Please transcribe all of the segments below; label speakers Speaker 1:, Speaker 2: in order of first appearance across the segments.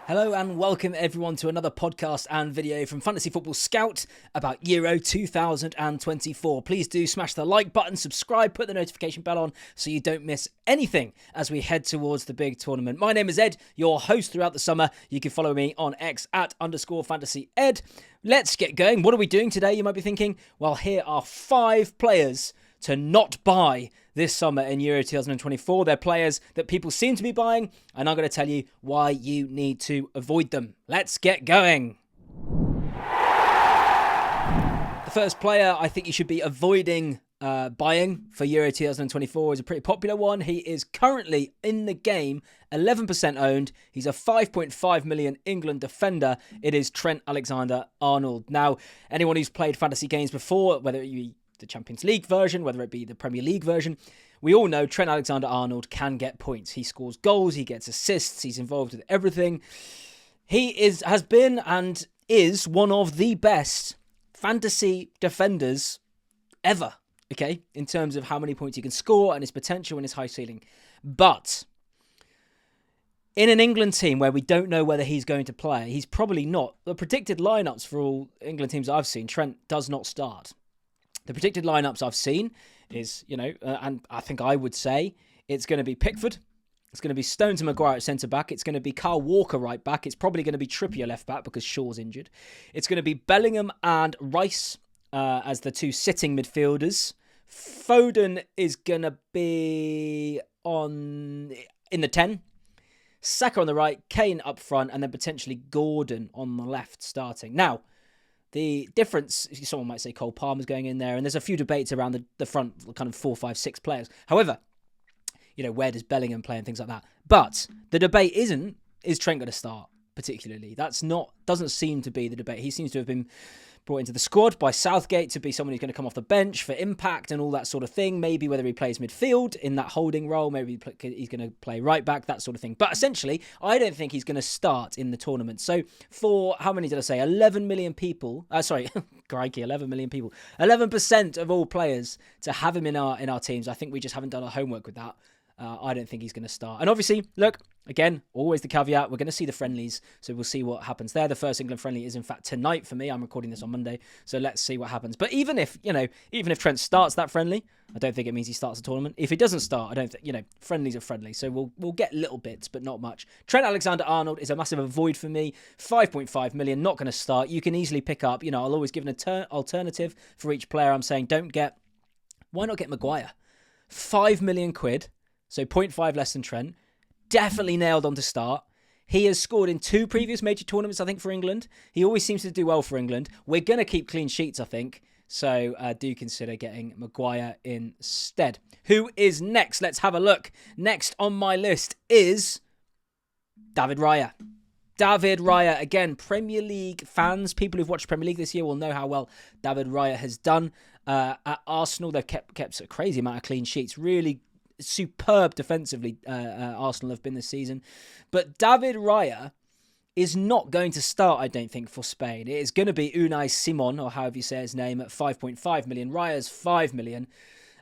Speaker 1: Hello and welcome everyone to another podcast and video from Fantasy Football Scout about Euro 2024. Please do smash the like button, subscribe, put the notification bell on so you don't miss anything as we head towards the big tournament. My name is Ed, your host throughout the summer. You can follow me on X at _fantasyed. Let's get going. What are we doing today, you might be thinking? Well, here are 5 players to not buy this summer in Euro 2024. They're players that people seem to be buying, and I'm going to tell you why you need to avoid them. Let's get going. The first player I think you should be avoiding buying for Euro 2024 is a pretty popular one. He is currently in the game, 11% owned. He's a 5.5 million England defender. It is Trent Alexander-Arnold. Now, anyone who's played fantasy games before, whether it be the Champions League version, whether it be the Premier League version, we all know Trent Alexander-Arnold can get points. He scores goals, he gets assists, he's involved with everything. He has been and is one of the best fantasy defenders ever, okay, in terms of how many points he can score and his potential and his high ceiling. But in an England team where we don't know whether he's going to play, he's probably not. The predicted lineups for all England teams I've seen, Trent does not start. The predicted lineups I've seen is, and I think I would say it's going to be Pickford. It's going to be Stones and Maguire at centre-back. It's going to be Kyle Walker right back. It's probably going to be Trippier left back because Shaw's injured. It's going to be Bellingham and Rice as the two sitting midfielders. Foden is going to be in the 10. Saka on the right, Kane up front, and then potentially Gordon on the left starting. Now, the difference, someone might say Cole Palmer's going in there, and there's a few debates around the front kind of 4, 5, 6 players. However, where does Bellingham play and things like that? But the debate is Trent going to start particularly? Doesn't seem to be the debate. He seems to have been brought into the squad by Southgate to be someone who's going to come off the bench for impact and all that sort of thing. Maybe whether he plays midfield in that holding role, maybe he's going to play right back, that sort of thing. But essentially, I don't think he's going to start in the tournament. So for, how many did I say? 11 million people. Crikey, 11 million people. 11% of all players to have him in our teams. I think we just haven't done our homework with that. I don't think he's going to start. And obviously, look, again, always the caveat, we're going to see the friendlies, so we'll see what happens there. The first England friendly is, in fact, tonight for me. I'm recording this on Monday, so let's see what happens. But even if Trent starts that friendly, I don't think it means he starts the tournament. If he doesn't start, I don't think, friendlies are friendly, so we'll get little bits, but not much. Trent Alexander-Arnold is a massive avoid for me. 5.5 million, not going to start. You can easily pick up, I'll always give an alternative for each player. I'm saying why not get Maguire? 5 million quid. So 0.5 less than Trent. Definitely nailed on to start. He has scored in 2 previous major tournaments, I think, for England. He always seems to do well for England. We're going to keep clean sheets, I think. So do consider getting Maguire instead. Who is next? Let's have a look. Next on my list is David Raya. David Raya, again, Premier League fans, people who've watched Premier League this year will know how well David Raya has done. At Arsenal, they've kept a crazy amount of clean sheets. Really superb defensively, Arsenal have been this season. But David Raya is not going to start, I don't think, for Spain. It is going to be Unai Simon, or however you say his name, at 5.5 million. Raya's 5 million.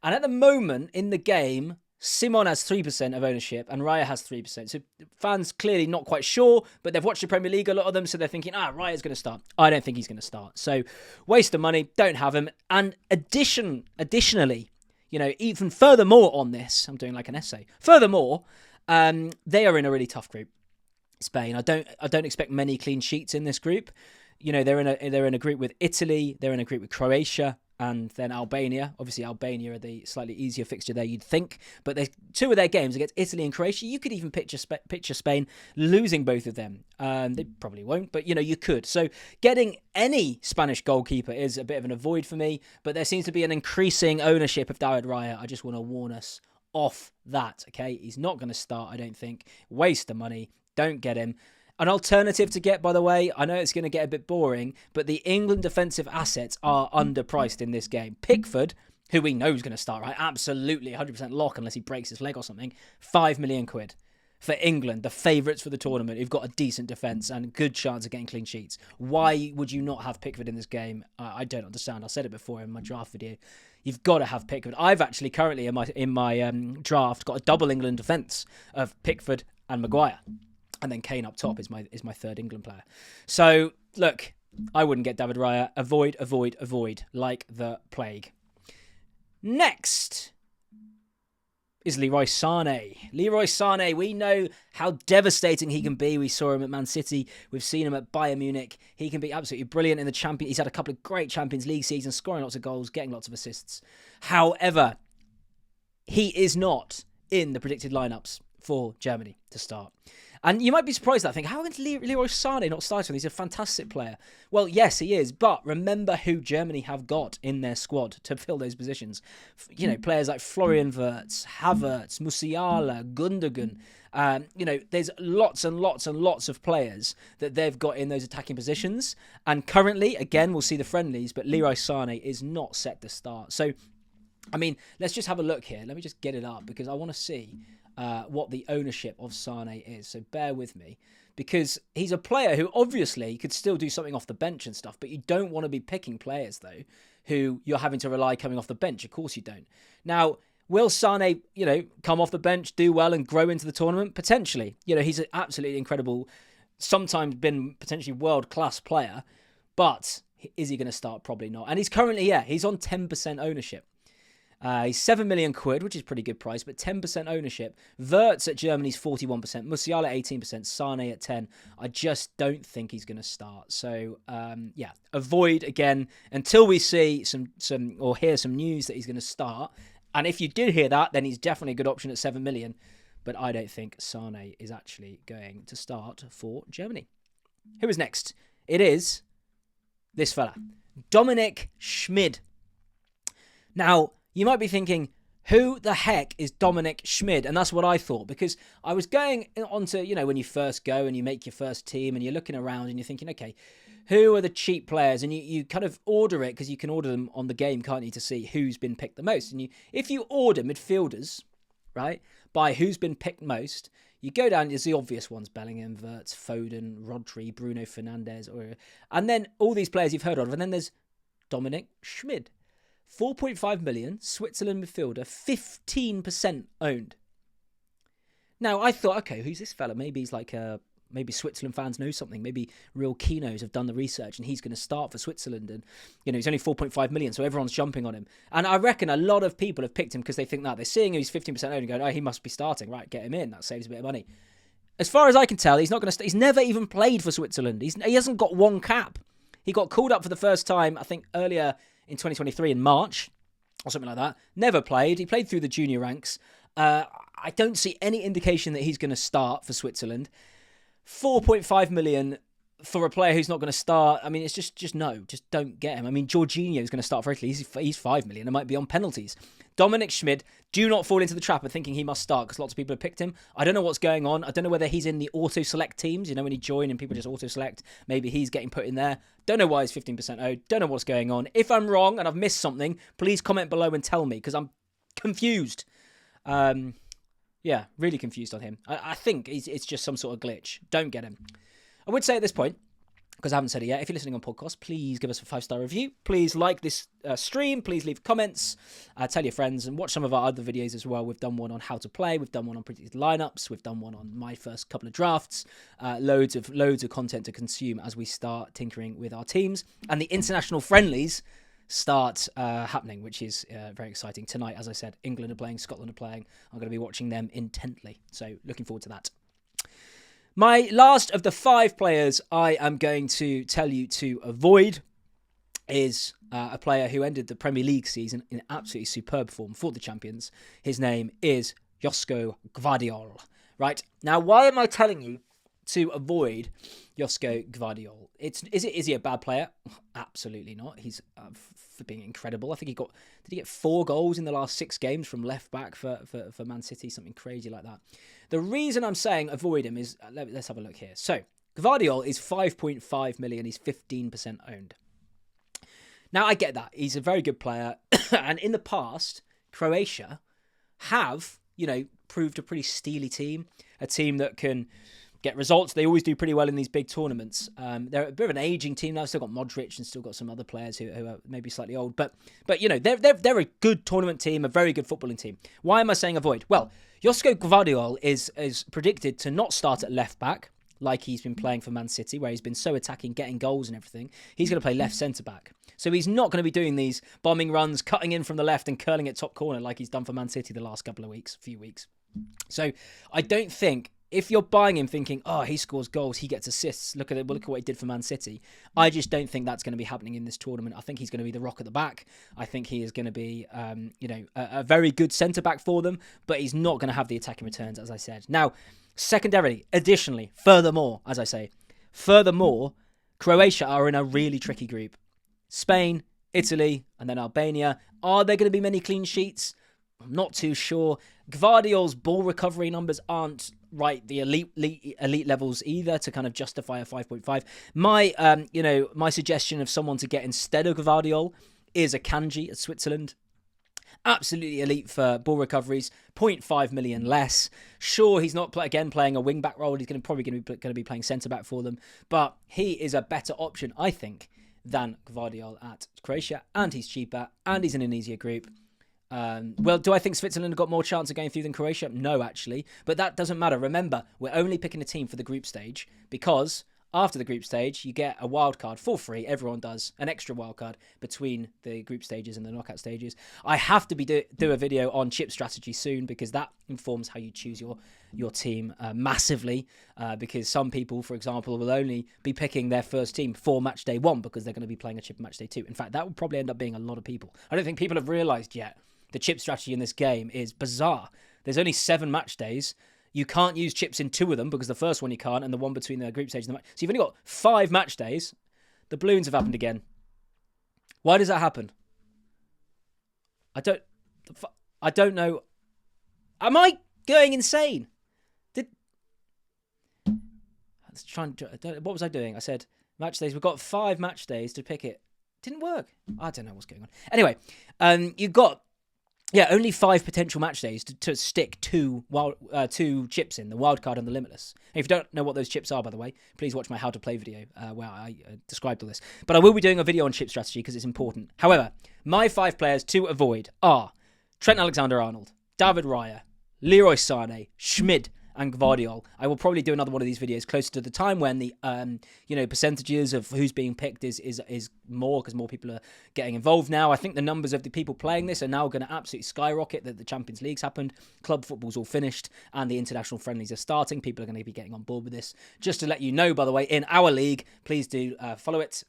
Speaker 1: And at the moment in the game, Simon has 3% of ownership and Raya has 3%. So fans clearly not quite sure, but they've watched the Premier League, a lot of them, so they're thinking, Raya's going to start. I don't think he's going to start. So waste of money, don't have him. And additionally, even furthermore on this, I'm doing like an essay. Furthermore, they are in a really tough group, Spain. I don't expect many clean sheets in this group. They're in a group with Italy, they're in a group with Croatia, and then Albania. Obviously, Albania are the slightly easier fixture there, you'd think. But there's 2 of their games against Italy and Croatia. You could even picture Spain losing both of them. They probably won't, but, you could. So getting any Spanish goalkeeper is a bit of an avoid for me. But there seems to be an increasing ownership of David Raya. I just want to warn us off that, okay? He's not going to start, I don't think. Waste the money. Don't get him. An alternative to get, by the way, I know it's going to get a bit boring, but the England defensive assets are underpriced in this game. Pickford, who we know is going to start, right? Absolutely 100% lock unless he breaks his leg or something. 5 million quid for England, the favourites for the tournament, who've got a decent defence and good chance of getting clean sheets. Why would you not have Pickford in this game? I don't understand. I said it before in my draft video. You've got to have Pickford. I've actually currently in my draft got a double England defence of Pickford and Maguire. And then Kane up top is my third England player. So, look, I wouldn't get David Raya. Avoid, avoid, avoid, like the plague. Next is Leroy Sane. Leroy Sane, we know how devastating he can be. We saw him at Man City. We've seen him at Bayern Munich. He can be absolutely brilliant in the Champions. He's had a couple of great Champions League seasons, scoring lots of goals, getting lots of assists. However, he is not in the predicted lineups for Germany to start. And you might be surprised that. How can Leroy Sane not start him? He's a fantastic player. Well, yes, he is. But remember who Germany have got in their squad to fill those positions. You know, players like Florian Wirtz, Havertz, Musiala, Gundogan. There's lots and lots and lots of players that they've got in those attacking positions. And currently, again, we'll see the friendlies, but Leroy Sane is not set to start. So, I mean, let's just have a look here. Let me just get it up because I want to see what the ownership of Sane is. So bear with me, because he's a player who obviously could still do something off the bench and stuff, but you don't want to be picking players, though, who you're having to rely coming off the bench. Of course you don't. Now, will Sane, come off the bench, do well and grow into the tournament? Potentially. He's an absolutely incredible, sometimes been potentially world-class player, but is he going to start? Probably not. And he's currently, he's on 10% ownership. He's 7 million quid, which is a pretty good price, but 10% ownership. Wirtz at Germany's 41%, Musiala at 18%, Sane at 10%. I just don't think he's going to start. So, avoid again until we see some or hear some news that he's going to start. And if you did hear that, then he's definitely a good option at 7 million. But I don't think Sane is actually going to start for Germany. Who is next? It is this fella, Dominic Schmid. Now, you might be thinking, who the heck is Dominic Schmid? And that's what I thought, because I was going on to, when you first go and you make your first team and you're looking around and you're thinking, okay, who are the cheap players? And you kind of order it because you can order them on the game, can't you, to see who's been picked the most. And if you order midfielders, right, by who's been picked most, you go down, there's the obvious ones, Bellingham, Wirtz, Foden, Rodri, Bruno Fernandes, and then all these players you've heard of. And then there's Dominic Schmid. 4.5 million, Switzerland midfielder, 15% owned. Now, I thought, okay, who's this fella? Maybe he's like maybe Switzerland fans know something. Maybe real Kinos have done the research and he's going to start for Switzerland. And, he's only 4.5 million, so everyone's jumping on him. And I reckon a lot of people have picked him because they think that. They're seeing he's 15% owned and going, oh, he must be starting. Right, get him in. That saves a bit of money. As far as I can tell, he's not going to. He's never even played for Switzerland. He hasn't got one cap. He got called up for the first time, I think, earlier in 2023 in March or something like that. Never played. He played through the junior ranks. I don't see any indication that he's going to start for Switzerland. 4.5 million for a player who's not going to start. I mean, it's just no. Just don't get him. I mean, Jorginho is going to start for Italy. He's 5 million. It might be on penalties. Dominic Schmid, do not fall into the trap of thinking he must start because lots of people have picked him. I don't know what's going on. I don't know whether he's in the auto-select teams, when you join and people just auto-select. Maybe he's getting put in there. Don't know why he's 15% owed. Don't know what's going on. If I'm wrong and I've missed something, please comment below and tell me because I'm confused. Really confused on him. I think it's just some sort of glitch. Don't get him. I would say at this point, because I haven't said it yet, if you're listening on podcast, please give us a 5-star review. Please like this stream. Please leave comments. Tell your friends and watch some of our other videos as well. We've done one on how to play. We've done one on predicted lineups. We've done one on my first couple of drafts. Loads of content to consume as we start tinkering with our teams. And the international friendlies start happening, which is very exciting. Tonight, as I said, England are playing, Scotland are playing. I'm going to be watching them intently. So looking forward to that. My last of the 5 players I am going to tell you to avoid is a player who ended the Premier League season in absolutely superb form for the champions. His name is Joško Gvardiol. Right, now why am I telling you to avoid Joško Gvardiol? Is he a bad player? Absolutely not. He's being incredible. I think did he get 4 goals in the last 6 games from left back for Man City? Something crazy like that. The reason I'm saying avoid him is, let's have a look here. So, Gvardiol is 5.5 million. He's 15% owned. Now, I get that. He's a very good player. And in the past, Croatia have, proved a pretty steely team. A team that can get results. They always do pretty well in these big tournaments. They're a bit of an aging team now. Still got Modric and still got some other players who are maybe slightly old. But they're a good tournament team, a very good footballing team. Why am I saying avoid? Well, Joško Gvardiol is predicted to not start at left back. like he's been playing for Man City, where he's been so attacking, getting goals and everything, he's going to play left centre-back. So he's not going to be doing these bombing runs, cutting in from the left and curling it top corner like he's done for Man City the last few weeks. So I don't think, if you're buying him thinking, oh, he scores goals, he gets assists, look at what he did for Man City, I just don't think that's going to be happening in this tournament. I think he's going to be the rock at the back. I think he is going to be, a very good centre-back for them, but he's not going to have the attacking returns, as I said. Now, secondarily, additionally, furthermore, Croatia are in a really tricky group. Spain, Italy, and then Albania. Are there going to be many clean sheets? I'm not too sure. Gvardiol's ball recovery numbers aren't the elite levels either to kind of justify a 5.5. My suggestion of someone to get instead of Gvardiol is a Kanji at Switzerland. Absolutely elite for ball recoveries, 0.5 million less. Sure, he's not playing a wing-back role. He's probably going to be playing centre-back for them. But he is a better option, I think, than Gvardiol at Croatia. And he's cheaper, and he's in an easier group. Do I think Switzerland have got more chance of going through than Croatia? No, actually. But that doesn't matter. Remember, we're only picking a team for the group stage because after the group stage, you get a wild card for free. Everyone does an extra wild card between the group stages and the knockout stages. I have to do a video on chip strategy soon because that informs how you choose your team massively. Because some people, for example, will only be picking their first team for match day 1 because they're going to be playing a chip match day 2. In fact, that will probably end up being a lot of people. I don't think people have realised yet the chip strategy in this game is bizarre. There's only 7 match days. You can't use chips in 2 of them because the first one you can't, and the one between the group stage and the match. So you've only got 5 match days. The balloons have happened again. Why does that happen? I don't know. Am I going insane? What was I doing? I said match days. We've got 5 match days to pick it. Didn't work. I don't know what's going on. Anyway, you've got only 5 potential match days to stick 2 chips in, the wildcard and the limitless. And if you don't know what those chips are, by the way, please watch my how to play video where I described all this. But I will be doing a video on chip strategy because it's important. However, my 5 players to avoid are Trent Alexander-Arnold, David Raya, Leroy Sane, Schmid, and Gvardiol. I will probably do another one of these videos closer to the time when the percentages of who's being picked is more because more people are getting involved now. I think the numbers of the people playing this are now going to absolutely skyrocket. That the Champions League's happened, club football's all finished, and the international friendlies are starting. People are going to be getting on board with this. Just to let you know, by the way, in our league, please do follow it,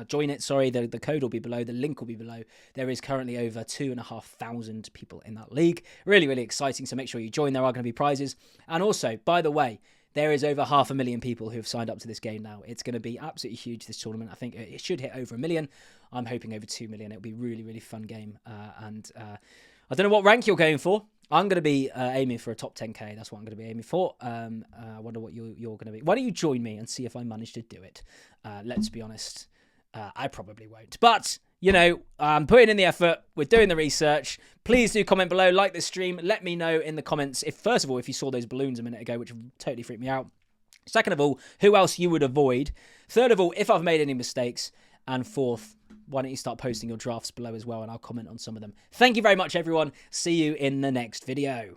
Speaker 1: join it. Sorry, the code will be below, the link will be below. There is currently over 2,500 people in that league. Really, really exciting. So make sure you join. There are going to be prizes, and also, by the way, there is over 500,000 people who have signed up to this game now. It's going to be absolutely huge, this tournament. I think it should hit over 1 million. I'm hoping over 2 million. It'll be a really, really fun game. And I don't know what rank you're going for. I'm going to be aiming for a top 10k. That's what I'm going to be aiming for. I wonder what you're going to be. Why don't you join me and see if I manage to do it? Let's be honest. I probably won't. But I'm putting in the effort. We're doing the research. Please do comment below, like this stream. Let me know in the comments first of all, if you saw those balloons a minute ago, which totally freaked me out. Second of all, who else you would avoid. Third of all, if I've made any mistakes. And fourth, why don't you start posting your drafts below as well, and I'll comment on some of them. Thank you very much, everyone. See you in the next video.